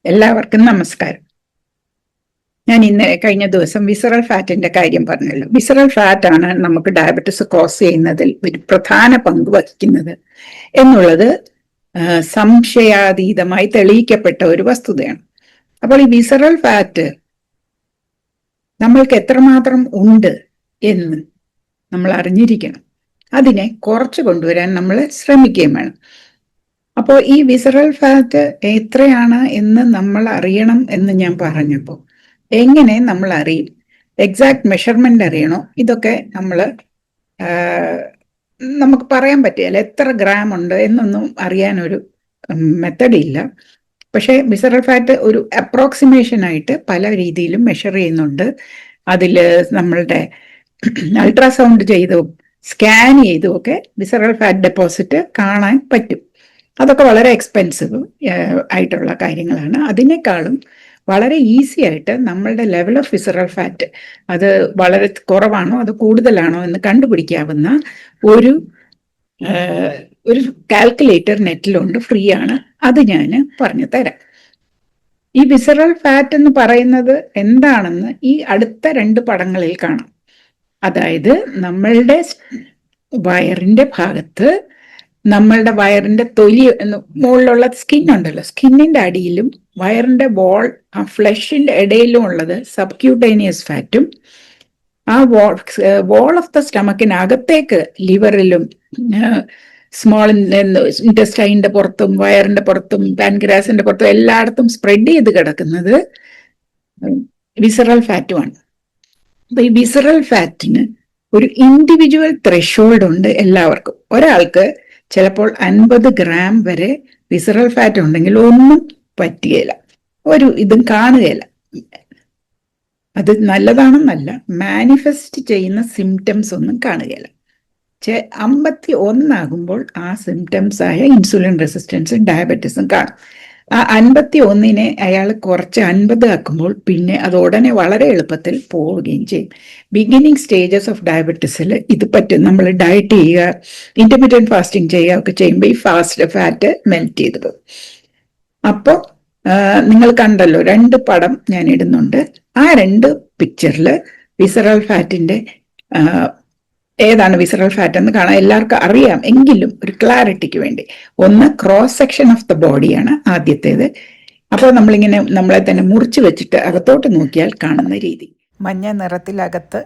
എല്ലാവർക്കും നമസ്കാരം. ഞാൻ കഴിഞ്ഞ ദിവസം വിസറൽ ഫാറ്റിന്റെ കാര്യം പറഞ്ഞല്ലോ. വിസറൽ ഫാറ്റ് ആണ് നമുക്ക് ഡയബറ്റിസ് കോസ് ചെയ്യുന്നതിൽ ഒരു പ്രധാന പങ്ക് വഹിക്കുന്നത് എന്നുള്ളത് സംശയാതീതമായി തെളിയിക്കപ്പെട്ട ഒരു വസ്തുതയാണ്. അപ്പോൾ ഈ വിസറൽ ഫാറ്റ് നമ്മൾക്ക് എത്രമാത്രം ഉണ്ട് എന്ന് നമ്മൾ അറിഞ്ഞിരിക്കണം. അതിനെ കുറച്ച് കൊണ്ടുവരാൻ നമ്മൾ ശ്രമിക്കുകയും വേണം. അപ്പോൾ ഈ വിസറൽ ഫാറ്റ് എത്രയാണ് എന്ന് നമ്മൾ അറിയണം എന്ന് ഞാൻ പറഞ്ഞപ്പോൾ എങ്ങനെ നമ്മൾ അറിയും? എക്സാക്ട് മെഷർമെന്റ് അറിയണോ? ഇതൊക്കെ നമുക്ക് പറയാൻ പറ്റില്ല. എത്ര ഗ്രാം ഉണ്ട് എന്നൊന്നും അറിയാനൊരു മെത്തഡ് ഇല്ല. പക്ഷേ വിസറൽ ഫാറ്റ് ഒരു അപ്രോക്സിമേഷൻ ആയിട്ട് പല രീതിയിലും മെഷർ ചെയ്യുന്നുണ്ട്. അതിൽ നമ്മളുടെ അൾട്രാസൗണ്ട് ചെയ്തും സ്കാൻ ചെയ്തും ഒക്കെ വിസറൽ ഫാറ്റ് ഡെപ്പോസിറ്റ് കാണാൻ പറ്റും. അതൊക്കെ വളരെ എക്സ്പെൻസീവ് ആയിട്ടുള്ള കാര്യങ്ങളാണ്. അതിനേക്കാളും വളരെ ഈസി ആയിട്ട് നമ്മളുടെ ലെവൽ ഓഫ് വിസറൽ ഫാറ്റ് അത് വളരെ കുറവാണോ അത് കൂടുതലാണോ എന്ന് കണ്ടുപിടിക്കാവുന്ന ഒരു കാൽക്കുലേറ്റർ നെറ്റിലുണ്ട്, ഫ്രീ ആണ്. അത് ഞാൻ പറഞ്ഞു തരാം. ഈ വിസറൽ ഫാറ്റ് എന്ന് പറയുന്നത് എന്താണെന്ന് ഈ അടുത്ത 2 പടങ്ങളിൽ കാണാം. അതായത് നമ്മളുടെ വയറിന്റെ ഭാഗത്ത്, നമ്മളുടെ വയറിന്റെ തൊലി മുകളിലുള്ള സ്കിൻ ഉണ്ടല്ലോ, സ്കിന്നിന്റെ അടിയിലും വയറിന്റെ ആ ഫ്ലഷിന്റെ ഇടയിലും ഉള്ളത് സബ്ക്യൂട്ടേനിയസ് ഫാറ്റും, ആ വോൾ ഓഫ് ദ സ്റ്റമക്കിനകത്തേക്ക് ലിവറിലും സ്മോൾ ഇൻറ്റസ്റ്റൈനിന്റെ പുറത്തും വയറിന്റെ പുറത്തും പാൻക്രിയാസിന്റെ പുറത്തും എല്ലായിടത്തും സ്പ്രെഡ് ചെയ്ത് കിടക്കുന്നത് വിസറൽ ഫാറ്റുമാണ്. അപ്പൊ ഈ വിസറൽ ഫാറ്റിന് ഒരു ഇൻഡിവിജ്വൽ ത്രെഷോൾഡ് ഉണ്ട് എല്ലാവർക്കും. ഒരാൾക്ക് ചിലപ്പോൾ 50 ഗ്രാം വരെ വിസറൽ ഫാറ്റ് ഉണ്ടെങ്കിൽ ഒന്നും പറ്റുകയില്ല, ഒരു ഇതും കാണുകയില്ല. അത് നല്ലതാണെന്നല്ല, മാനിഫെസ്റ്റ് ചെയ്യുന്ന സിംറ്റംസ് ഒന്നും കാണുകയില്ല. 51 ആകുമ്പോൾ ആ സിംറ്റംസ് ആയ ഇൻസുലിൻ റെസിസ്റ്റൻസും ഡയബറ്റീസും കാണും. ആ 51നെ അയാൾ കുറച്ച് 50 ആക്കുമ്പോൾ പിന്നെ അത് ഉടനെ വളരെ എളുപ്പത്തിൽ പോവുകയും ചെയ്യും. ബിഗിനിങ് സ്റ്റേജസ് ഓഫ് ഡയബറ്റീസിൽ ഇത് പറ്റും. നമ്മൾ ഡയറ്റ് ചെയ്യുക, ഇന്റർമീഡിയറ്റ് ഫാസ്റ്റിംഗ് ചെയ്യുക ഒക്കെ ചെയ്യുമ്പോൾ ഈ ഫാറ്റ് മെൽറ്റ് ചെയ്ത് പോകും. അപ്പോൾ നിങ്ങൾ കണ്ടല്ലോ, 2 പടം ഞാൻ ഇടുന്നുണ്ട്. ആ 2 പിക്ചറിൽ വിസറൽ ഫാറ്റിന്റെ ഏതാണ് വിസറൽ ഫാറ്റ് എന്ന് കാണാൻ എല്ലാവർക്കും അറിയാം. എങ്കിലും ഒരു ക്ലാരിറ്റിക്ക് വേണ്ടി, ഒന്ന് ക്രോസ് സെക്ഷൻ ഓഫ് ദ ബോഡിയാണ് ആദ്യത്തേത്. അപ്പോൾ നമ്മളിങ്ങനെ നമ്മളെ തന്നെ മുറിച്ച് വെച്ചിട്ട് അകത്തോട്ട് നോക്കിയാൽ കാണുന്ന രീതി, മഞ്ഞ നിറത്തിലകത്ത്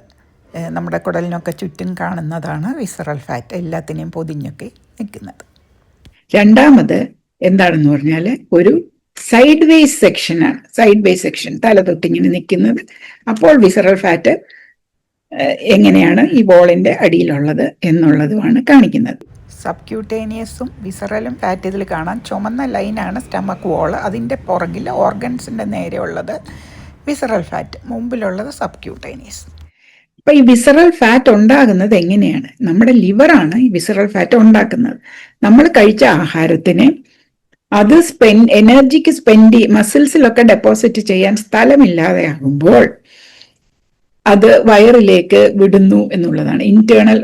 നമ്മുടെ കുടലിനൊക്കെ ചുറ്റും കാണുന്നതാണ് വിസറൽ ഫാറ്റ്, എല്ലാത്തിനെയും പൊതിഞ്ഞൊക്കെ നിൽക്കുന്നത്. രണ്ടാമത് എന്താണെന്ന് പറഞ്ഞാൽ ഒരു സൈഡ് വേസ് സെക്ഷനാണ്. സൈഡ് വേസ് സെക്ഷൻ, തല തൊട്ടിങ്ങനെ നിൽക്കുന്നത്. അപ്പോൾ വിസറൽ ഫാറ്റ് എങ്ങനെയാണ് ഈ ബോളിന്റെ അടിയിലുള്ളത് എന്നുള്ളതുമാണ് കാണിക്കുന്നത്. സബ്ക്യൂട്ടേനിയസും വിസറലും ഫാറ്റ് ഇതിൽ കാണാൻ ചുമന്ന ലൈനാണ് സ്റ്റമക്ക് വോള്. അതിൻ്റെ പുറകിൽ ഓർഗൻസിൻ്റെ നേരെ ഉള്ളത് വിസറൽ ഫാറ്റ്, മുമ്പിലുള്ളത് സബ്ക്യൂട്ടേനിയസ്. അപ്പൊ ഈ വിസറൽ ഫാറ്റ് ഉണ്ടാകുന്നത് എങ്ങനെയാണ്? നമ്മുടെ ലിവറാണ് ഈ വിസറൽ ഫാറ്റ് ഉണ്ടാക്കുന്നത്. നമ്മൾ കഴിച്ച ആഹാരത്തിന് അത് എനർജിക്ക് മസിൽസിലൊക്കെ ഡെപ്പോസിറ്റ് ചെയ്യാൻ സ്ഥലമില്ലാതെ ആകുമ്പോൾ അത് വയറിലേക്ക് വിടുന്നു എന്നുള്ളതാണ്. ഇന്റേണൽ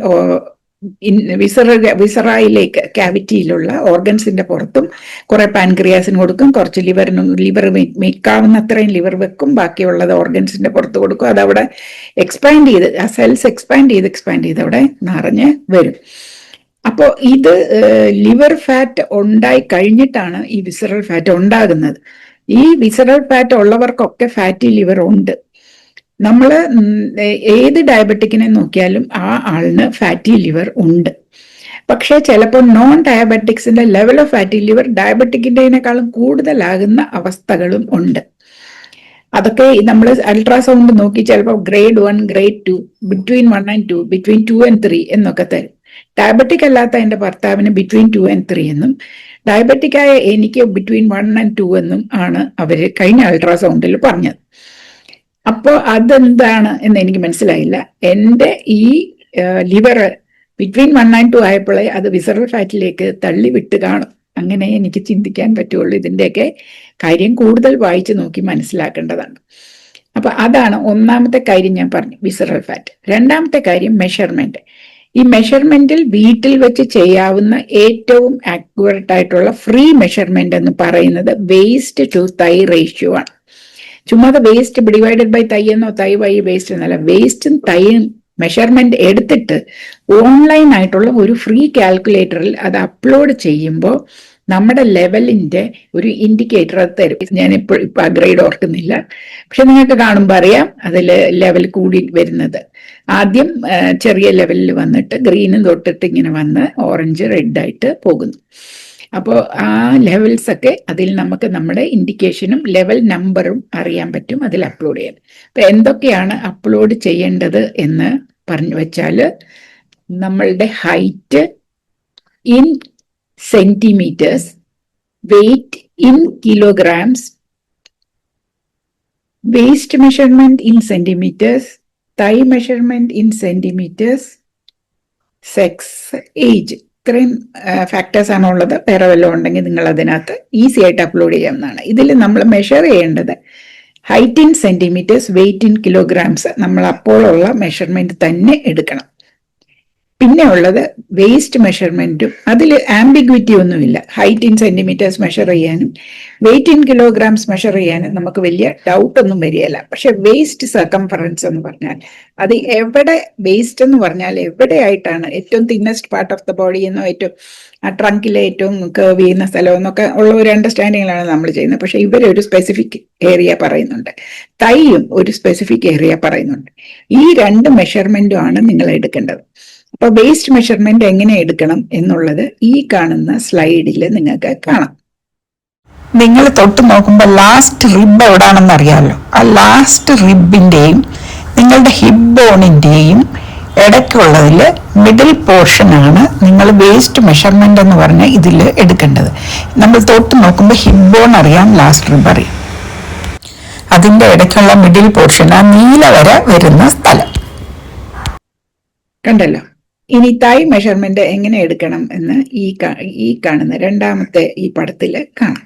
വിസറായിലേക്ക്, ക്യാവിറ്റിയിലുള്ള ഓർഗൻസിന്റെ പുറത്തും കുറെ പാൻക്രിയാസിന് കൊടുക്കും, കുറച്ച് ലിവർ മിക്കാവുന്ന അത്രയും ലിവർ വെക്കും, ബാക്കിയുള്ളത് ഓർഗൻസിന്റെ പുറത്ത് കൊടുക്കും. അതവിടെ എക്സ്പാൻഡ് ചെയ്ത്, ആ സെൽസ് എക്സ്പാൻഡ് ചെയ്ത് അവിടെ നിറഞ്ഞ് വരും. അപ്പോൾ ഇത് ലിവർ ഫാറ്റ് ഉണ്ടായി കഴിഞ്ഞിട്ടാണ് ഈ വിസറൽ ഫാറ്റ് ഉണ്ടാകുന്നത്. ഈ വിസറൽ ഫാറ്റ് ഉള്ളവർക്കൊക്കെ ഫാറ്റി ലിവർ ഉണ്ട്. നമ്മൾ ഏത് ഡയബറ്റിക്കിനെ നോക്കിയാലും ആ ആളിന് ഫാറ്റി ലിവർ ഉണ്ട്. പക്ഷെ ചിലപ്പോൾ നോൺ ഡയബറ്റിക്സിന്റെ ലെവൽ ഓഫ് ഫാറ്റി ലിവർ ഡയബറ്റിക്കിൻ്റെതിനേക്കാളും കൂടുതലാകുന്ന അവസ്ഥകളും ഉണ്ട്. അതൊക്കെ നമ്മൾ അൾട്രാസൗണ്ട് നോക്കി ചിലപ്പോൾ grade 1, grade 2, between 1 and 2, between 2 and 3 എന്നൊക്കെ തരും. ഡയബറ്റിക് അല്ലാത്ത എൻ്റെ ഭർത്താവിന് between 2 and 3 എന്നും, ഡയബറ്റിക്കായ എനിക്ക് between 1 and 2 എന്നും ആണ് അവര് കഴിഞ്ഞ അൾട്രാസൗണ്ടിൽ പറഞ്ഞത്. അപ്പോൾ അതെന്താണ് എന്ന് എനിക്ക് മനസ്സിലായില്ല. എൻ്റെ ഈ ലിവർ between 1 and 2 ആയപ്പോഴേ അത് വിസറൽ ഫാറ്റിലേക്ക് തള്ളി വിട്ട് കാണും. അങ്ങനെ എനിക്ക് ചിന്തിക്കാൻ പറ്റുള്ളൂ. ഇതിൻ്റെയൊക്കെ കാര്യം കൂടുതൽ വായിച്ച് നോക്കി മനസ്സിലാക്കേണ്ടതാണ്. അപ്പൊ അതാണ് ഒന്നാമത്തെ കാര്യം ഞാൻ പറഞ്ഞു, വിസറൽ ഫാറ്റ്. രണ്ടാമത്തെ കാര്യം മെഷർമെന്റ്. ഈ മെഷർമെന്റിൽ വീട്ടിൽ വെച്ച് ചെയ്യാവുന്ന ഏറ്റവും ആക്യുറേറ്റ് ആയിട്ടുള്ള ഫ്രീ മെഷർമെന്റ് എന്ന് പറയുന്നത് വേസ്റ്റ് ടു തൈ റേഷ്യോ ആണ്. ചുമ്മാതെ വേസ്റ്റ് ഡിവൈഡഡ് ബൈ തൈ എന്നോ തൈ ബൈ വേസ്റ്റ് എന്നല്ല, വേസ്റ്റും തൈയും മെഷർമെന്റ് എടുത്തിട്ട് ഓൺലൈൻ ആയിട്ടുള്ള ഒരു ഫ്രീ കാൽക്കുലേറ്ററിൽ അത് അപ്ലോഡ് ചെയ്യുമ്പോൾ നമ്മുടെ ലെവലിന്റെ ഒരു ഇൻഡിക്കേറ്റർ അത് തരും. ഞാൻ ഇപ്പൊ ആ ഗ്രേഡ് ഓർക്കുന്നില്ല, പക്ഷെ നിങ്ങൾക്ക് കാണുമ്പോൾ അറിയാം അതിൽ ലെവൽ കൂടി വരുന്നത്. ആദ്യം ചെറിയ ലെവലിൽ വന്നിട്ട് ഗ്രീനും തൊട്ടിട്ട് ഇങ്ങനെ വന്ന് ഓറഞ്ച് റെഡ് ആയിട്ട് പോകുന്നു. അപ്പോൾ ആ ലെവൽസ് ഒക്കെ അതിൽ നമുക്ക് നമ്മുടെ ഇൻഡിക്കേഷനും ലെവൽ നമ്പറും അറിയാൻ പറ്റും അതിൽ അപ്ലോഡ് ചെയ്യാൻ. അപ്പൊ എന്തൊക്കെയാണ് അപ്ലോഡ് ചെയ്യേണ്ടത് എന്ന് പറഞ്ഞു വെച്ചാൽ, നമ്മളുടെ height in centimetres, weight in kilograms, waist measurement in centimetres, thigh measurement in centimetres, sex, age. ഇത്രയും ഫാക്ടേഴ്സ് ആണ് ഉള്ളത്. വേറെ വല്ലതും ഉണ്ടെങ്കിൽ നിങ്ങൾ അതിനകത്ത് ഈസി ആയിട്ട് അപ്ലോഡ് ചെയ്യാവുന്നതാണ്. ഇതിൽ നമ്മൾ മെഷർ ചെയ്യേണ്ടത് height in centimetres, weight in kilograms നമ്മൾ അപ്പോഴുള്ള മെഷർമെന്റ് തന്നെ എടുക്കണം. പിന്നെ ഉള്ളത് വേസ്റ്റ് മെഷർമെന്റും, അതിൽ ആംബിഗ്വിറ്റി ഒന്നുമില്ല. ഹൈറ്റ് ഇൻ സെന്റിമീറ്റേഴ്സ് മെഷർ ചെയ്യാനും വെയിറ്റ് ഇൻ കിലോഗ്രാംസ് മെഷർ ചെയ്യാനും നമുക്ക് വലിയ ഡൗട്ട് ഒന്നും വരികയില്ല. പക്ഷെ വേസ്റ്റ് സർക്കംഫറൻസ് എന്ന് പറഞ്ഞാൽ അത് എവിടെ, വേസ്റ്റ് എന്ന് പറഞ്ഞാൽ എവിടെയായിട്ടാണ് ഏറ്റവും thinnest part of the body എന്നോ ഏറ്റവും ആ ട്രങ്കിലെ ഏറ്റവും കേർവ് ചെയ്യുന്ന സ്ഥലം എന്നൊക്കെ ഉള്ള ഒരു അണ്ടർസ്റ്റാൻഡിങ്ങിലാണ് നമ്മൾ ചെയ്യുന്നത്. പക്ഷെ ഇവരൊരു സ്പെസിഫിക് ഏരിയ പറയുന്നുണ്ട്, തൈയും ഒരു സ്പെസിഫിക് ഏരിയ പറയുന്നുണ്ട്. ഈ രണ്ട് മെഷർമെന്റും ആണ് നിങ്ങൾ എടുക്കേണ്ടത്. അപ്പൊ വേസ്റ്റ് മെഷർമെന്റ് എങ്ങനെ എടുക്കണം എന്നുള്ളത് ഈ കാണുന്ന സ്ലൈഡിൽ നിങ്ങൾക്ക് കാണാം. നിങ്ങൾ തൊട്ട് നോക്കുമ്പോൾ ലാസ്റ്റ് റിബ് എവിടാണെന്ന് അറിയാമല്ലോ. ആ ലാസ്റ്റ് റിബിന്റെയും നിങ്ങളുടെ ഹിപ്പ് ബോണിന്റെയും ഇടയ്ക്കുള്ളതിൽ മിഡിൽ പോർഷനാണ് നിങ്ങൾ വേസ്റ്റ് മെഷർമെന്റ് എന്ന് പറഞ്ഞ് ഇതിൽ എടുക്കേണ്ടത്. നമ്മൾ തൊട്ട് നോക്കുമ്പോൾ ഹിപ്പ് ബോൺ അറിയാം, ലാസ്റ്റ് റിബ് അറിയാം. അതിന്റെ ഇടയ്ക്കുള്ള മിഡിൽ പോർഷൻ ആ നീല വര വരുന്ന സ്ഥലം കണ്ടല്ലോ. ഇനി തൈ മെഷർമെന്റ് എങ്ങനെ എടുക്കണം എന്ന് ഈ കാണുന്ന രണ്ടാമത്തെ ഈ പടത്തിൽ കാണാം.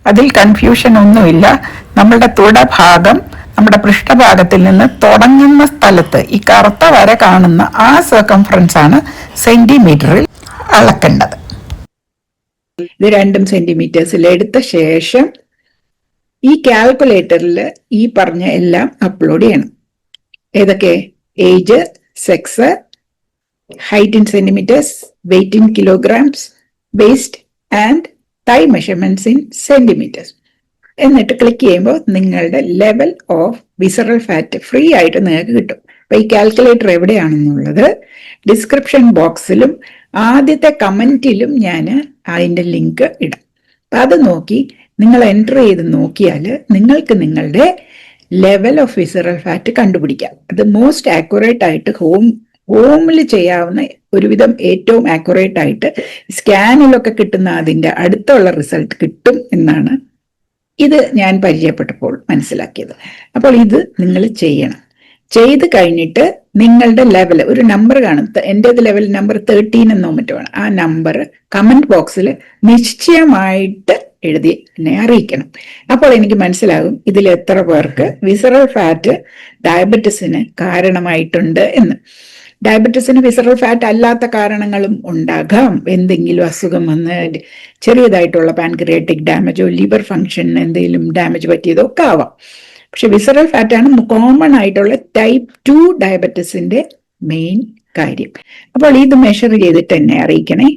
അതിൽ കൺഫ്യൂഷൻ ഒന്നുമില്ല. നമ്മളുടെ തുടഭാഗം നമ്മുടെ പൃഷ്ഠഭാഗത്തിൽ നിന്ന് തുടങ്ങുന്ന സ്ഥലത്ത് ഈ കറുത്ത വര കാണുന്ന ആ സർക്കംഫറൻസ് ആണ് സെന്റിമീറ്ററിൽ അളക്കേണ്ടത്. ഇത് 2 സെന്റിമീറ്റേഴ്സിൽ എടുത്ത ശേഷം ഈ കാൽക്കുലേറ്ററിൽ ഈ പറഞ്ഞ എല്ലാം അപ്ലോഡ് ചെയ്യണം. ഏതൊക്കെ? Age, sex, height in centimeters, weight in kilograms, waist and thigh measurements in centimeters. എന്നിട്ട് ക്ലിക്ക് ചെയ്യുമ്പോൾ നിങ്ങളുടെ level of visceral fat free ആയിട്ട് നിങ്ങൾക്ക് കിട്ടും. അപ്പൊ ഈ കാൽക്കുലേറ്റർ എവിടെയാണെന്നുള്ളത് ഡിസ്ക്രിപ്ഷൻ ബോക്സിലും ആദ്യത്തെ കമന്റിലും ഞാൻ അതിന്റെ ലിങ്ക് ഇടാം. അപ്പൊ അത് നോക്കി നിങ്ങൾ എൻറ്റർ ചെയ്ത് നോക്കിയാൽ നിങ്ങൾക്ക് നിങ്ങളുടെ ലെവൽ ഓഫ് വിസറൽ ഫാറ്റ് കണ്ടുപിടിക്കാം. അത് മോസ്റ്റ് ആക്യുറേറ്റ് ആയിട്ട് ഹോമിൽ ചെയ്യാവുന്ന ഒരുവിധം ഏറ്റവും ആക്യുറേറ്റ് ആയിട്ട് സ്കാനിലൊക്കെ കിട്ടുന്ന അതിന്റെ അടുത്തുള്ള റിസൾട്ട് കിട്ടും എന്നാണ് ഇത് ഞാൻ പരിചയപ്പെട്ടപ്പോൾ മനസ്സിലാക്കിയത്. അപ്പോൾ ഇത് നിങ്ങൾ ചെയ്യണം. ചെയ്ത് കഴിഞ്ഞിട്ട് നിങ്ങളുടെ ലെവൽ ഒരു നമ്പർ കാണും. എൻ്റേത് ലെവൽ നമ്പർ 13 എന്നോ മറ്റോ ആണ്. ആ നമ്പർ കമന്റ് ബോക്സിൽ നിശ്ചയമായിട്ട് എഴുതി എന്നെ അറിയിക്കണം. അപ്പോൾ എനിക്ക് മനസ്സിലാകും ഇതിൽ എത്ര പേർക്ക് വിസറൽ ഫാറ്റ് ഡയബറ്റിസിന് കാരണമായിട്ടുണ്ട് എന്ന്. ഡയബറ്റീസിന് വിസറൽ ഫാറ്റ് അല്ലാത്ത കാരണങ്ങളും ഉണ്ടാകാം. എന്തെങ്കിലും അസുഖം വന്ന് ചെറിയതായിട്ടുള്ള പാൻക്രിയാറ്റിക് ഡാമേജോ ലിവർ ഫംഗ്ഷൻ എന്തെങ്കിലും ഡാമേജ് പറ്റിയതോ ഒക്കെ ആവാം. പക്ഷെ വിസറൽ ഫാറ്റ് ആണ് കോമൺ ആയിട്ടുള്ള ടൈപ്പ് 2 ഡയബറ്റീസിന്റെ മെയിൻ കാര്യം. അപ്പോൾ ഇത് മെഷർ ചെയ്തിട്ട് എന്നെ അറിയിക്കണേ.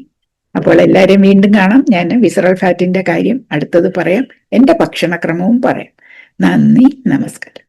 അപ്പോൾ എല്ലാവരെയും വീണ്ടും കാണാം. ഞാൻ വിസറൽ ഫാറ്റിന്റെ കാര്യം അടുത്തത് പറയാം, എന്റെ ഭക്ഷണക്രമവും പറയാം. നന്ദി, നമസ്കാരം.